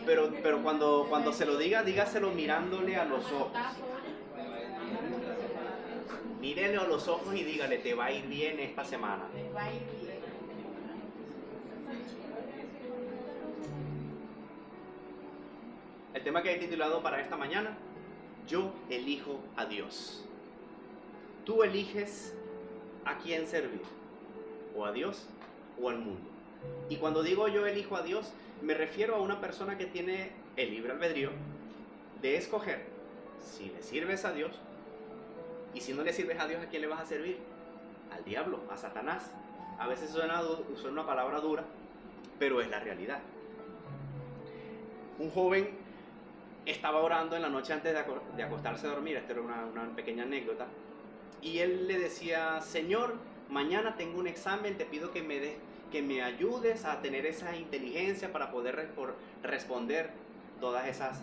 Pero cuando se lo diga, dígaselo mirándole a los ojos. Mírele a los ojos y dígale, te va a ir bien esta semana. El tema que he titulado para esta mañana, yo elijo a Dios. Tú eliges a quién servir, o a Dios o al mundo. Y cuando digo yo elijo a Dios, me refiero a una persona que tiene el libre albedrío de escoger si le sirves a Dios, y si no le sirves a Dios, ¿a quién le vas a servir? Al diablo, a Satanás. A veces suena una palabra dura, pero es la realidad. Un joven estaba orando en la noche antes de acostarse a dormir. Esta era una pequeña anécdota. Y él le decía, Señor, mañana tengo un examen, te pido que me ayudes a tener esa inteligencia para poder responder todas esas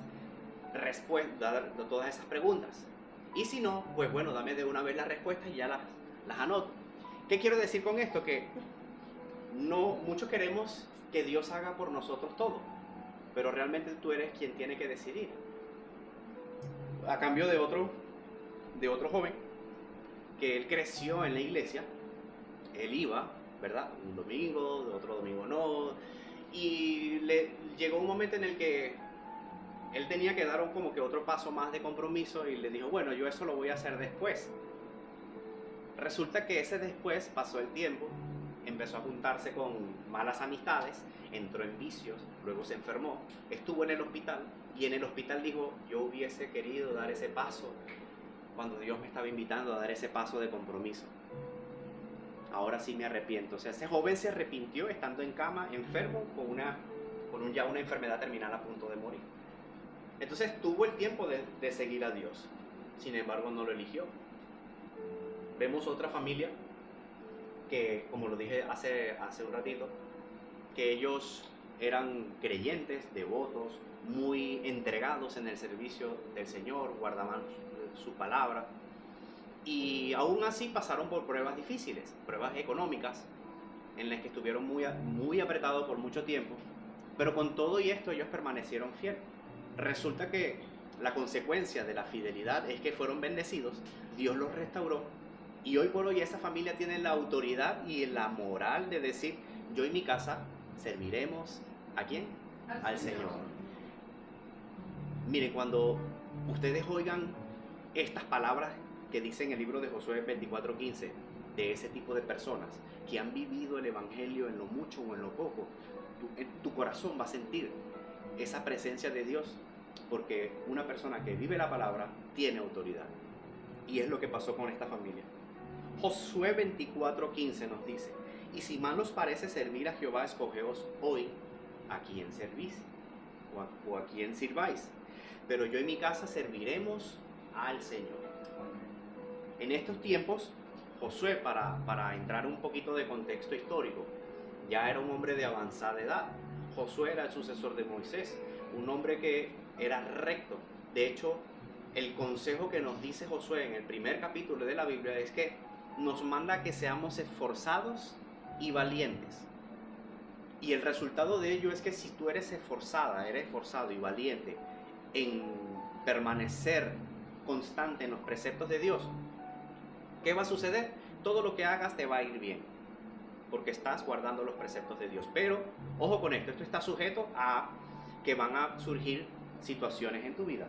preguntas. Y si no, pues bueno, dame de una vez las respuestas y ya las anoto. ¿Qué quiero decir con esto? Que no muchos queremos que Dios haga por nosotros todo, pero realmente tú eres quien tiene que decidir. A cambio de otro joven, que él creció en la iglesia, él iba, ¿verdad? Un domingo, otro domingo no, y llegó un momento en el que él tenía que dar como que otro paso más de compromiso y le dijo, bueno, yo eso lo voy a hacer después. Resulta que ese después pasó el tiempo, empezó a juntarse con malas amistades, entró en vicios, luego se enfermó, estuvo en el hospital y en el hospital dijo, yo hubiese querido dar ese paso cuando Dios me estaba invitando a dar ese paso de compromiso. Ahora sí me arrepiento. O sea, ese joven se arrepintió estando en cama, enfermo, con ya una enfermedad terminal a punto de morir. Entonces tuvo el tiempo de seguir a Dios, sin embargo no lo eligió. Vemos otra familia que, como lo dije hace un ratito, que ellos eran creyentes, devotos, muy entregados en el servicio del Señor, guardaban su palabra, y aún así pasaron por pruebas difíciles, pruebas económicas, en las que estuvieron muy apretados por mucho tiempo, pero con todo y esto ellos permanecieron fieles. Resulta que la consecuencia de la fidelidad es que fueron bendecidos, Dios los restauró, y hoy por hoy esa familia tiene la autoridad y la moral de decir, yo y mi casa serviremos ¿a quién? Al Señor. Miren, cuando ustedes oigan estas palabras que dice en el libro de Josué 24:15, de ese tipo de personas que han vivido el evangelio en lo mucho o en lo poco, tu corazón va a sentir esa presencia de Dios, porque una persona que vive la palabra tiene autoridad. Y es lo que pasó con esta familia. Josué 24:15 nos dice, y si mal os parece servir a Jehová, escogeos hoy a quién servís o a quién sirváis, pero yo y mi casa serviremos al Señor. En estos tiempos, Josué, para entrar un poquito de contexto histórico, ya era un hombre de avanzada edad. Josué era el sucesor de Moisés, un hombre que era recto. De hecho, el consejo que nos dice Josué en el primer capítulo de la Biblia es que nos manda que seamos esforzados y valientes. Y el resultado de ello es que si tú eres esforzado y valiente en permanecer constante en los preceptos de Dios, ¿qué va a suceder? Todo lo que hagas te va a ir bien, porque estás guardando los preceptos de Dios. Pero, ojo con esto está sujeto a que van a surgir situaciones en tu vida.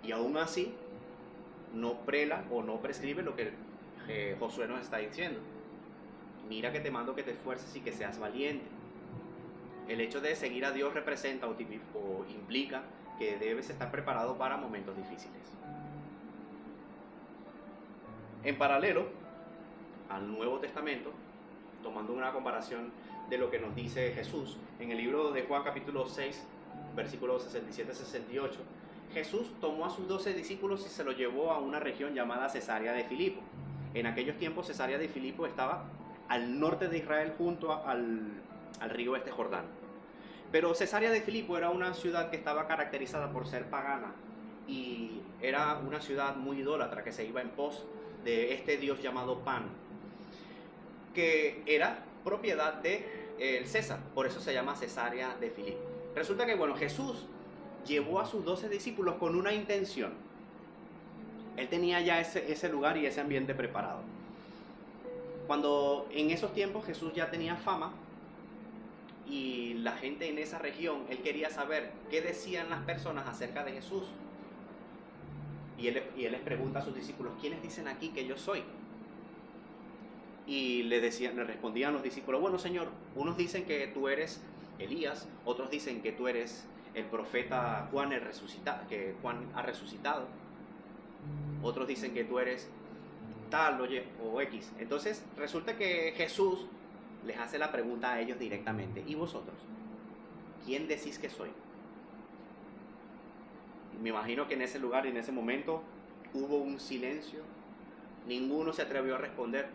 Y aún así, no prela o no prescribe lo que Josué nos está diciendo. Mira que te mando que te esfuerces y que seas valiente. El hecho de seguir a Dios representa o implica que debes estar preparado para momentos difíciles. En paralelo al Nuevo Testamento, tomando una comparación de lo que nos dice Jesús, en el libro de Juan capítulo 6, versículos 67-68, Jesús tomó a sus 12 discípulos y se los llevó a una región llamada Cesarea de Filipo. En aquellos tiempos Cesarea de Filipo estaba al norte de Israel, junto al río Jordán. Pero Cesarea de Filipo era una ciudad que estaba caracterizada por ser pagana y era una ciudad muy idólatra que se iba en pos de este dios llamado Pan, que era propiedad de el César, por eso se llama Cesarea de Filipo. Resulta que, bueno, Jesús llevó a sus 12 discípulos con una intención. Él tenía ya ese lugar y ese ambiente preparado. Cuando en esos tiempos Jesús ya tenía fama y la gente en esa región, él quería saber qué decían las personas acerca de Jesús. Y él les pregunta a sus discípulos, ¿quiénes dicen aquí que yo soy? Y le respondían los discípulos, bueno, Señor, unos dicen que tú eres Elías, otros dicen que tú eres el profeta Juan que Juan ha resucitado, otros dicen que tú eres tal o X. Entonces resulta que Jesús les hace la pregunta a ellos directamente, ¿y vosotros? ¿Quién decís que soy? Me imagino que en ese lugar, en ese momento, hubo un silencio, ninguno se atrevió a responder,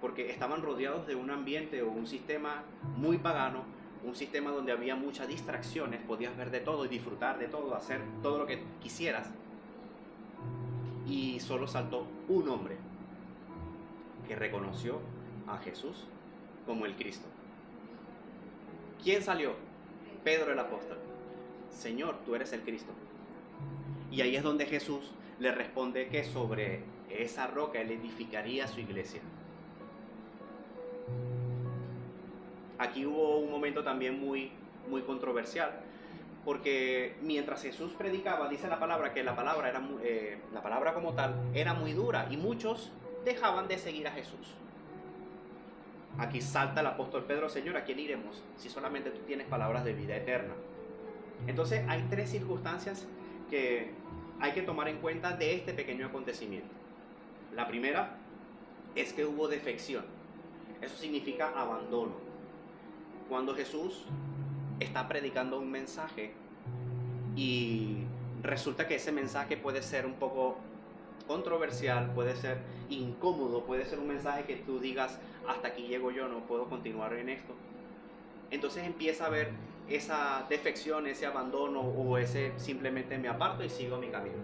porque estaban rodeados de un ambiente o un sistema muy pagano, un sistema donde había muchas distracciones, podías ver de todo y disfrutar de todo, hacer todo lo que quisieras. Y solo saltó un hombre que reconoció a Jesús como el Cristo. ¿Quién salió? Pedro el apóstol. Señor, tú eres el Cristo. Y ahí es donde Jesús le responde que sobre esa roca él edificaría su iglesia. Aquí hubo un momento también muy controversial, porque mientras Jesús predicaba, dice la palabra que la palabra como tal era muy dura y muchos dejaban de seguir a Jesús. Aquí salta el apóstol Pedro, Señor, ¿a quién iremos si solamente tú tienes palabras de vida eterna? Entonces hay 3 circunstancias que hay que tomar en cuenta de este pequeño acontecimiento. La primera es que hubo defección. Eso significa abandono. Cuando Jesús está predicando un mensaje y resulta que ese mensaje puede ser un poco controversial, puede ser incómodo, puede ser un mensaje que tú digas, hasta aquí llego yo, no puedo continuar en esto. Entonces empieza a haber esa defección, ese abandono o ese simplemente me aparto y sigo mi camino.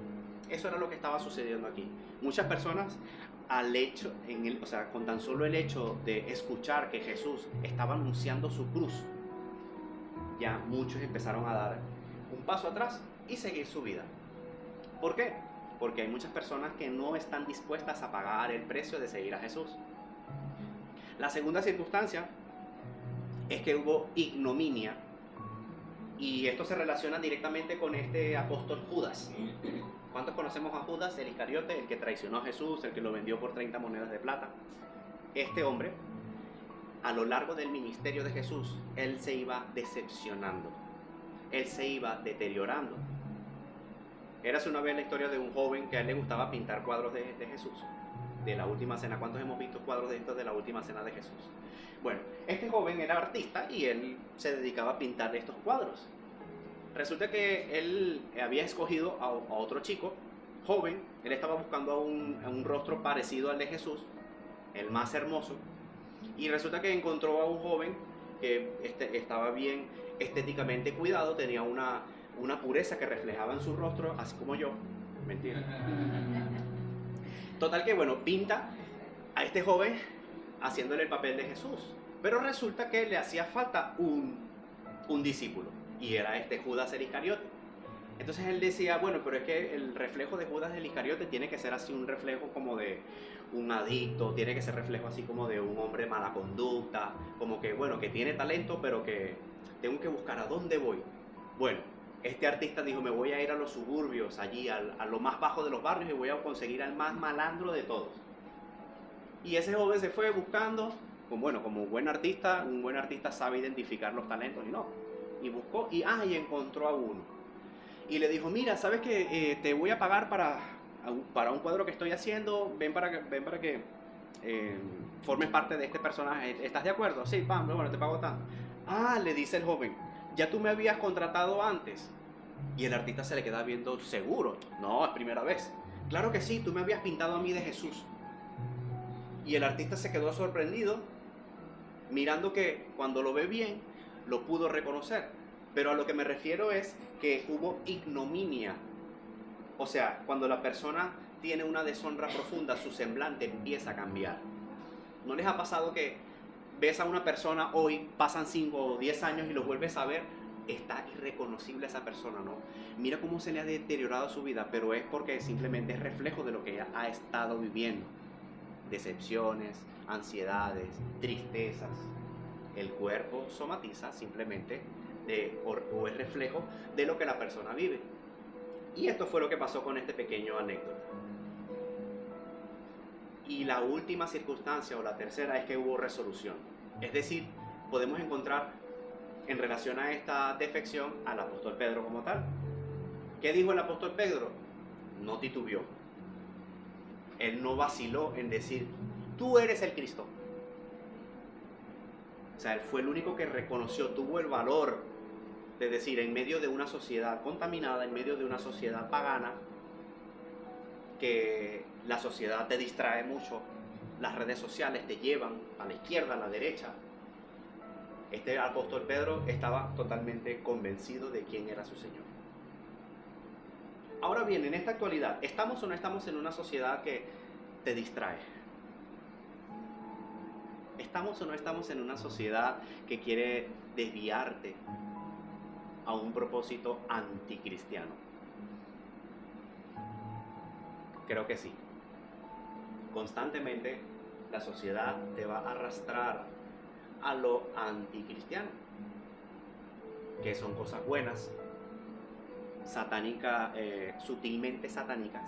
Eso era lo que estaba sucediendo aquí. Muchas personas con tan solo el hecho de escuchar que Jesús estaba anunciando su cruz, ya muchos empezaron a dar un paso atrás y seguir su vida. ¿Por qué? Porque hay muchas personas que no están dispuestas a pagar el precio de seguir a Jesús. La segunda circunstancia es que hubo ignominia, y esto se relaciona directamente con este apóstol Judas. ¿Cuántos conocemos a Judas, el Iscariote, el que traicionó a Jesús, el que lo vendió por 30 monedas de plata? Este hombre, a lo largo del ministerio de Jesús, él se iba decepcionando, él se iba deteriorando. Érase una vez la historia de un joven que a él le gustaba pintar cuadros de Jesús, de la última cena. ¿Cuántos hemos visto cuadros de estos de la última cena de Jesús? Bueno, este joven era artista y él se dedicaba a pintar estos cuadros. Resulta que él había escogido a otro chico joven. Él estaba buscando a un rostro parecido al de Jesús, el más hermoso, y resulta que encontró a un joven que estaba bien estéticamente cuidado, tenía una pureza que reflejaba en su rostro, así como yo. Mentira. Total que, bueno, pinta a este joven haciéndole el papel de Jesús, pero resulta que le hacía falta un discípulo, y era este Judas el Iscariote. Entonces él decía, bueno, pero es que el reflejo de Judas el Iscariote tiene que ser así un reflejo como de un adicto, tiene que ser reflejo así como de un hombre mala conducta, como que, bueno, que tiene talento, pero que tengo que buscar a dónde voy. Bueno, este artista dijo, me voy a ir a los suburbios, allí, a lo más bajo de los barrios, y voy a conseguir al más malandro de todos. Y ese joven se fue buscando, como buen artista, un buen artista sabe identificar los talentos, y buscó, y encontró a uno. Y le dijo, mira, ¿sabes qué? Te voy a pagar para un cuadro que estoy haciendo, ven para que formes parte de este personaje, ¿estás de acuerdo? Sí, bueno, te pago tanto. Le dice el joven, ya tú me habías contratado antes. Y el artista se le queda viendo seguro, no, es primera vez. Claro que sí, tú me habías pintado a mí de Jesús. Y el artista se quedó sorprendido, mirando que cuando lo ve bien, lo pudo reconocer. Pero a lo que me refiero es que hubo ignominia. O sea, cuando la persona tiene una deshonra profunda, su semblante empieza a cambiar. ¿No les ha pasado que ves a una persona hoy, pasan 5 o 10 años y los vuelves a ver? está irreconocible a esa persona, ¿no? Mira cómo se le ha deteriorado su vida, pero es porque simplemente es reflejo de lo que ella ha estado viviendo. Decepciones, ansiedades, tristezas. El cuerpo somatiza simplemente o es reflejo de lo que la persona vive. Y esto fue lo que pasó con este pequeño anécdota. Y la última circunstancia, o la tercera, es que hubo resolución. Es decir, podemos encontrar en relación a esta defección al apóstol Pedro como tal. ¿Qué dijo el apóstol Pedro? No titubeó. Él no vaciló en decir, tú eres el Cristo. O sea, él fue el único que reconoció, tuvo el valor de decir, en medio de una sociedad contaminada, en medio de una sociedad pagana, que la sociedad te distrae mucho, las redes sociales te llevan a la izquierda, a la derecha. Este apóstol Pedro estaba totalmente convencido de quién era su Señor. Ahora bien, en esta actualidad, ¿estamos o no estamos en una sociedad que te distrae? ¿Estamos o no estamos en una sociedad que quiere desviarte a un propósito anticristiano? Creo que sí. Constantemente la sociedad te va a arrastrar a lo anticristiano, que son cosas buenas, satánicas, sutilmente satánicas,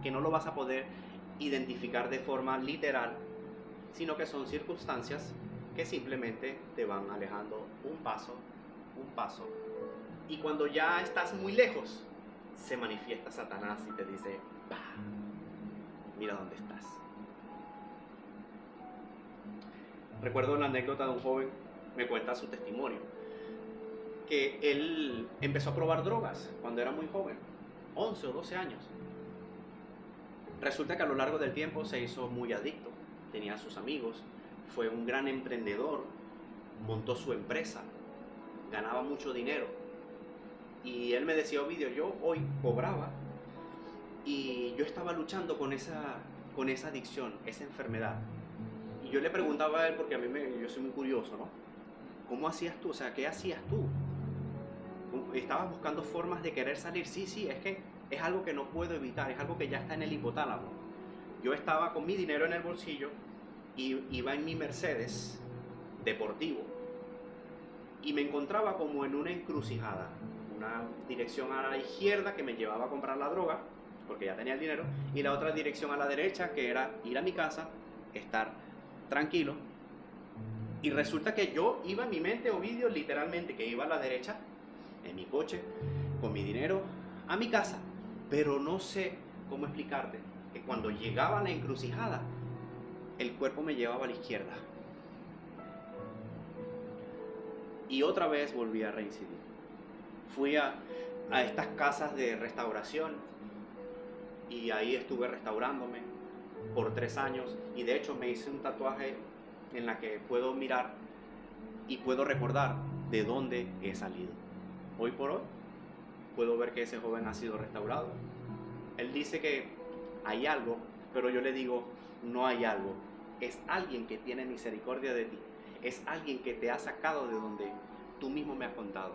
que no lo vas a poder identificar de forma literal, sino que son circunstancias que simplemente te van alejando un paso, y cuando ya estás muy lejos, se manifiesta Satanás y te dice, bah, mira dónde estás. Recuerdo la anécdota de un joven, me cuenta su testimonio, que él empezó a probar drogas cuando era muy joven, 11 o 12 años. Resulta que a lo largo del tiempo se hizo muy adicto, tenía a sus amigos, fue un gran emprendedor, montó su empresa, ganaba mucho dinero. Y él me decía, Ovidio, yo hoy cobraba y yo estaba luchando con esa adicción, esa enfermedad. Y yo le preguntaba a él, porque yo soy muy curioso, ¿no? ¿Cómo hacías tú? O sea, ¿qué hacías tú? ¿Estabas buscando formas de querer salir? Sí, es que es algo que no puedo evitar, es algo que ya está en el hipotálamo. Yo estaba con mi dinero en el bolsillo y iba en mi Mercedes deportivo y me encontraba como en una encrucijada, una dirección a la izquierda que me llevaba a comprar la droga, porque ya tenía el dinero, y la otra dirección a la derecha, que era ir a mi casa, estar tranquilo. Y resulta que yo iba en mi mente, Ovidio, literalmente, que iba a la derecha, en mi coche, con mi dinero, a mi casa. Pero no sé cómo explicarte, que cuando llegaba a la encrucijada, el cuerpo me llevaba a la izquierda. Y otra vez volví a reincidir. Fui a estas casas de restauración y ahí estuve restaurándome por 3 años, y de hecho me hice un tatuaje en la que puedo mirar y puedo recordar de dónde he salido. Hoy por hoy puedo ver que ese joven ha sido restaurado. Él dice que hay algo, pero yo le digo, no hay algo. Es alguien que tiene misericordia de ti. Es alguien que te ha sacado de donde tú mismo me has contado.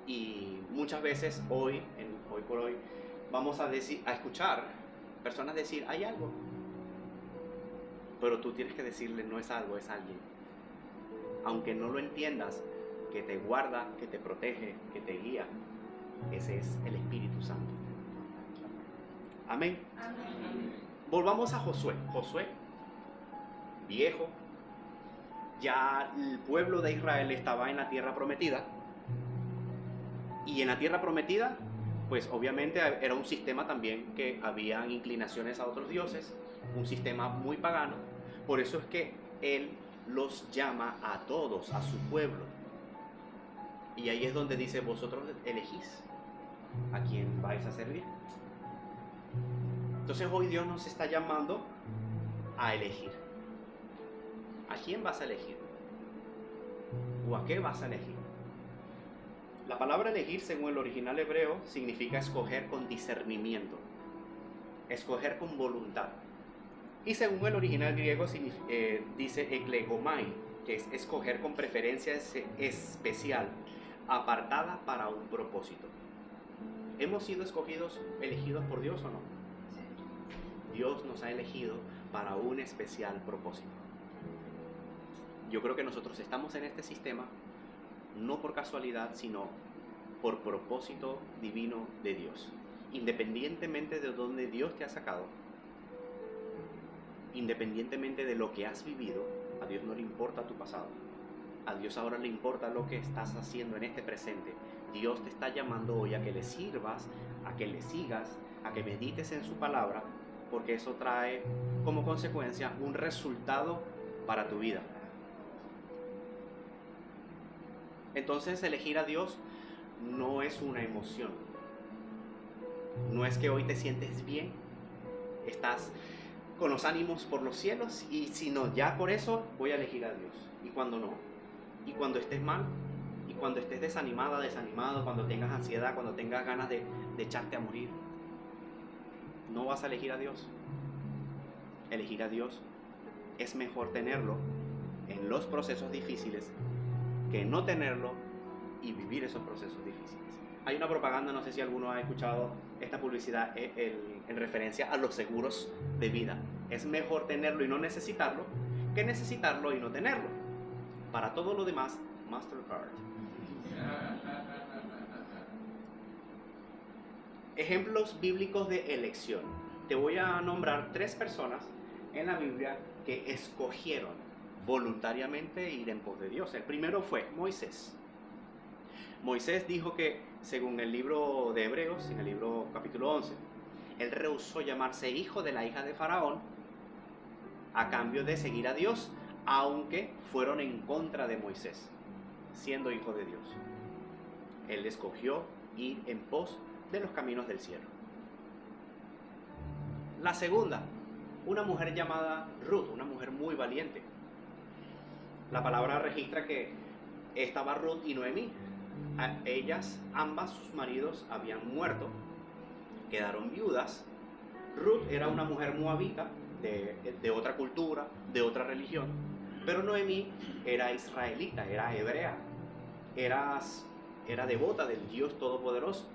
Y muchas veces hoy por hoy vamos a escuchar personas decir, hay algo. Pero tú tienes que decirle, no es algo, es alguien. Aunque no lo entiendas, que te guarda, que te protege, que te guía. Ese es el Espíritu Santo. Amén. Amén. Volvamos a Josué. Josué, viejo, ya el pueblo de Israel estaba en la tierra prometida. Y en la tierra prometida, pues obviamente era un sistema también que habían inclinaciones a otros dioses, un sistema muy pagano. Por eso es que él los llama a todos, a su pueblo. Y ahí es donde dice, vosotros elegís a quién vais a servir. Entonces hoy Dios nos está llamando a elegir. ¿A quién vas a elegir? ¿O a qué vas a elegir? La palabra elegir, según el original hebreo, significa escoger con discernimiento, escoger con voluntad. Y según el original griego dice eklegomai, que es escoger con preferencia especial, apartada para un propósito. ¿Hemos sido elegidos por Dios o no? Dios nos ha elegido para un especial propósito. Yo creo que nosotros estamos en este sistema no por casualidad, sino por propósito divino de Dios. Independientemente de dónde Dios te ha sacado, independientemente de lo que has vivido, a Dios no le importa tu pasado. A Dios ahora le importa lo que estás haciendo en este presente. Dios te está llamando hoy a que le sirvas, a que le sigas, a que medites en su palabra, porque eso trae como consecuencia un resultado para tu vida. Entonces, elegir a Dios no es una emoción. No es que hoy te sientes bien, estás con los ánimos por los cielos y si no, ya por eso voy a elegir a Dios. Y cuando no, y cuando estés mal, y cuando estés desanimada, desanimado, cuando tengas ansiedad, cuando tengas ganas de echarte a morir, no vas a elegir a Dios. Elegir a Dios es mejor tenerlo en los procesos difíciles que no tenerlo y vivir esos procesos difíciles. Hay una propaganda, no sé si alguno ha escuchado esta publicidad en referencia a los seguros de vida. Es mejor tenerlo y no necesitarlo que necesitarlo y no tenerlo. Para todo lo demás, Mastercard. Ejemplos bíblicos de elección. Te voy a nombrar 3 personas en la Biblia que escogieron voluntariamente ir en pos de Dios. El primero fue Moisés. Moisés dijo que, según el libro de Hebreos, en el libro capítulo 11, él rehusó llamarse hijo de la hija de Faraón a cambio de seguir a Dios, aunque fueron en contra de Moisés, siendo hijo de Dios. Él escogió ir en pos de los caminos del cielo. La segunda, una mujer llamada Ruth, una mujer muy valiente. La palabra registra que estaba Ruth y Noemí. Ellas, ambas, sus maridos habían muerto, quedaron viudas. Ruth era una mujer moabita, de otra cultura, de otra religión, pero Noemí era israelita, era hebrea, era devota del Dios Todopoderoso.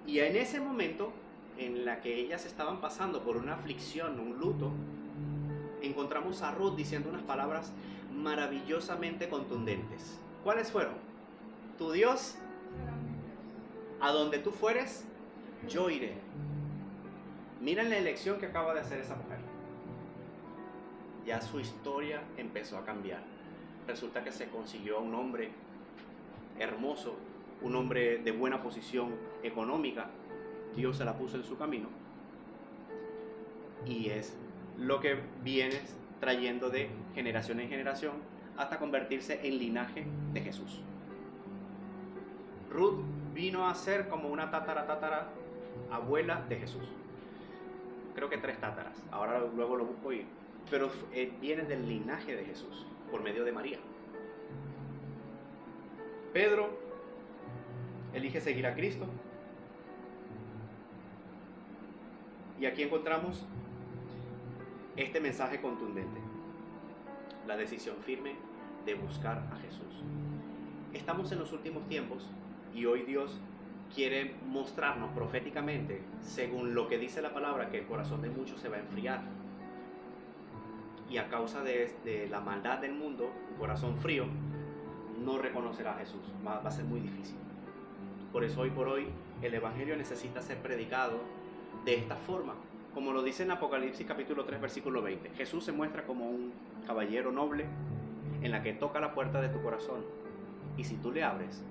Y en ese momento en la que ellas estaban pasando por una aflicción, un luto, encontramos a Ruth diciendo unas palabras maravillosamente contundentes. ¿Cuáles fueron? Tu Dios, a donde tú fueres, yo iré. Miren la elección que acaba de hacer esa mujer. Ya su historia empezó a cambiar. Resulta que se consiguió a un hombre hermoso, un hombre de buena posición económica. Dios se la puso en su camino. Y es lo que viene trayendo de generación en generación hasta convertirse en linaje de Jesús. Ruth vino a ser como una tatara abuela de Jesús. Creo que 3 tátaras. Ahora luego lo busco pero viene del linaje de Jesús por medio de María. Pedro elige seguir a Cristo. Y aquí encontramos este mensaje contundente. La decisión firme de buscar a Jesús. Estamos en los últimos tiempos y hoy Dios quiere mostrarnos proféticamente, según lo que dice la palabra, que el corazón de muchos se va a enfriar. Y a causa de la maldad del mundo, un corazón frío no reconocerá a Jesús. Va a ser muy difícil. Por eso hoy por hoy el Evangelio necesita ser predicado de esta forma. Como lo dice en Apocalipsis capítulo 3 versículo 20. Jesús se muestra como un caballero noble en la que toca la puerta de tu corazón. Y si tú le abres,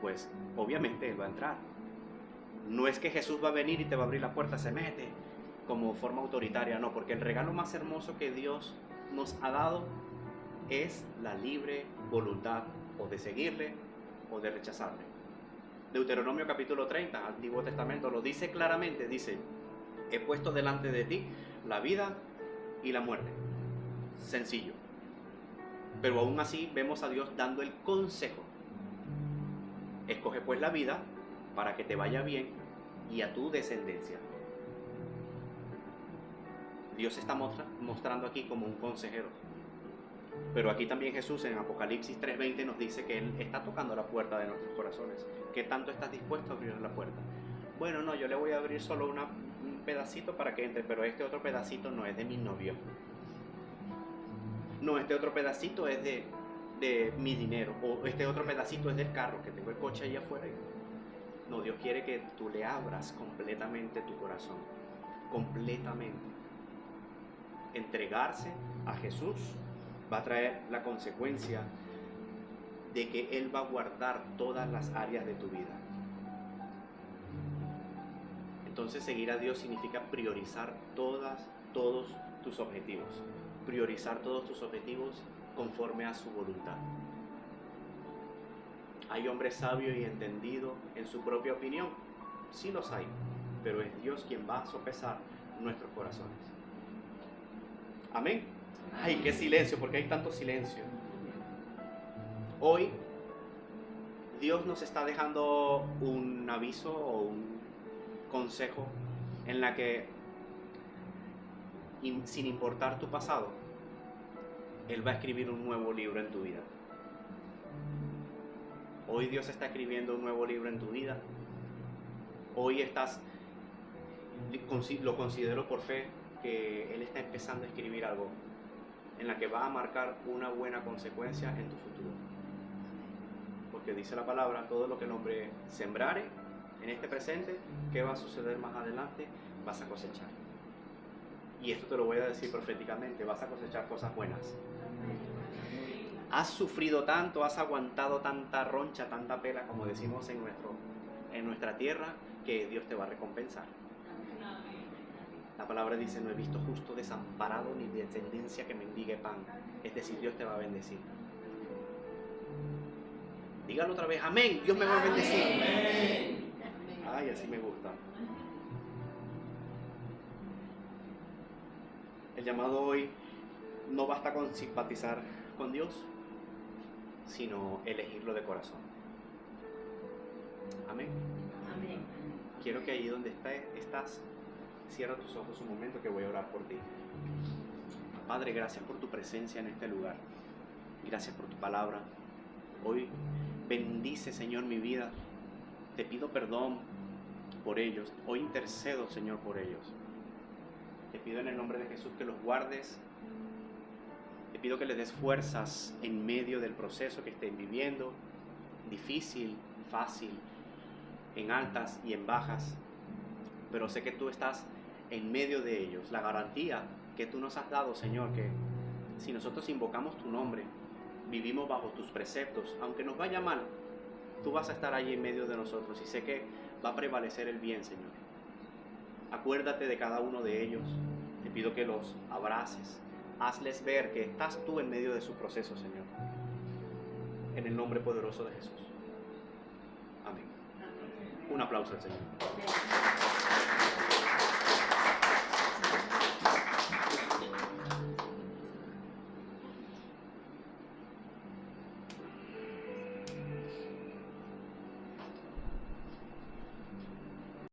pues obviamente Él va a entrar. No es que Jesús va a venir y te va a abrir la puerta, se mete como forma autoritaria, no, porque el regalo más hermoso que Dios nos ha dado es la libre voluntad o de seguirle o de rechazarle. Deuteronomio capítulo 30, Antiguo Testamento, lo dice claramente, dice: he puesto delante de ti la vida y la muerte. Sencillo. Pero aún así vemos a Dios dando el consejo. Escoge pues la vida para que te vaya bien y a tu descendencia. Dios está mostrando aquí como un consejero. Pero aquí también Jesús en Apocalipsis 3:20 nos dice que Él está tocando la puerta de nuestros corazones. ¿Qué tanto estás dispuesto a abrir la puerta? Bueno, no, yo le voy a abrir solo un pedacito para que entre, pero este otro pedacito no es de mi novio. No, este otro pedacito es de mi dinero. O este otro pedacito es del carro, que tengo el coche ahí afuera. No, Dios quiere que tú le abras completamente tu corazón. Completamente. Entregarse a Jesús va a traer la consecuencia de que Él va a guardar todas las áreas de tu vida. Entonces seguir a Dios significa priorizar todos tus objetivos. Priorizar todos tus objetivos conforme a su voluntad. ¿Hay hombre sabio y entendido en su propia opinión? Sí los hay, pero es Dios quien va a sopesar nuestros corazones. Amén. Ay, qué silencio, porque hay tanto silencio. Hoy Dios nos está dejando un aviso o un consejo en la que, sin importar tu pasado, Él va a escribir un nuevo libro en tu vida. Hoy Dios está escribiendo un nuevo libro en tu vida. Hoy lo considero por fe que Él está empezando a escribir algo en la que va a marcar una buena consecuencia en tu futuro. Porque dice la palabra, todo lo que el hombre sembrare en este presente, ¿qué va a suceder más adelante? Vas a cosechar. Y esto te lo voy a decir proféticamente, vas a cosechar cosas buenas. Has sufrido tanto, has aguantado tanta roncha, tanta pela, como decimos en nuestra tierra, que Dios te va a recompensar. La palabra dice, no he visto justo desamparado ni descendencia que mendigue pan. Es decir, Dios te va a bendecir. Dígalo otra vez, amén, Dios me va a bendecir. Amén. Ay, así me gusta. El llamado hoy no basta con simpatizar con Dios, sino elegirlo de corazón. Amén. Amén. Quiero que ahí donde estás, cierra tus ojos un momento que voy a orar por ti. Padre, gracias por tu presencia en este lugar. Gracias por tu palabra. Hoy bendice, Señor, mi vida. Te pido perdón por ellos. Hoy intercedo, Señor, por ellos. Te pido en el nombre de Jesús que los guardes. Te pido que les des fuerzas en medio del proceso que estén viviendo. Difícil, fácil, en altas y en bajas. Pero sé que tú estás en medio de ellos. La garantía que tú nos has dado, Señor, que si nosotros invocamos tu nombre, vivimos bajo tus preceptos, aunque nos vaya mal, tú vas a estar allí en medio de nosotros y sé que va a prevalecer el bien, Señor. Acuérdate de cada uno de ellos. Te pido que los abraces. Hazles ver que estás tú en medio de su proceso, Señor. En el nombre poderoso de Jesús. Amén. Un aplauso al Señor.